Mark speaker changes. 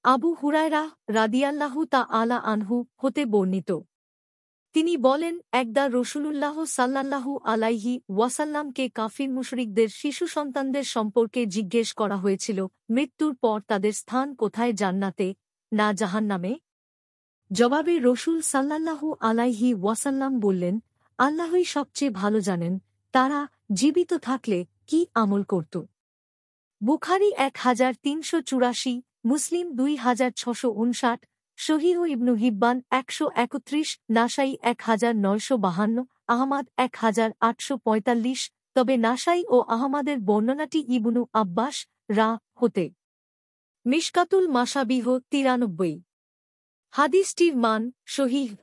Speaker 1: আবু হুরায়রা রাদিয়াল্লাহু তাআলা আনহু হতে বর্ণিত। তিনি বলেন, একদা রসূলুল্লাহ সাল্লাল্লাহু আলাইহি ওয়াসাল্লামকে কাফির মুশরিকদের শিশু সন্তানদের সম্পর্কে জিজ্ঞেস করা হয়েছিল, মৃত্যুর পর তাদের স্থান কোথায়, জান্নাতে না জাহান্নামে? জবাবে রসূল সাল্লাল্লাহু আলাইহি ওয়াসাল্লাম বললেন, আল্লাহই সবচেয়ে ভালো জানেন তারা জীবিত থাকলে কি আমল করত। বুখারী 1384, মুসলিম 2659, সহিহ ইবনু হিব্বান 131, নাসাই 1952, আহমাদ 1845। তবে নাসাই ও আহমাদের বর্ণনাটি ইবনু আব্বাস হতে। মিশকাতুল মাশাবিহ 93। হাদিসটির মান সহিহ।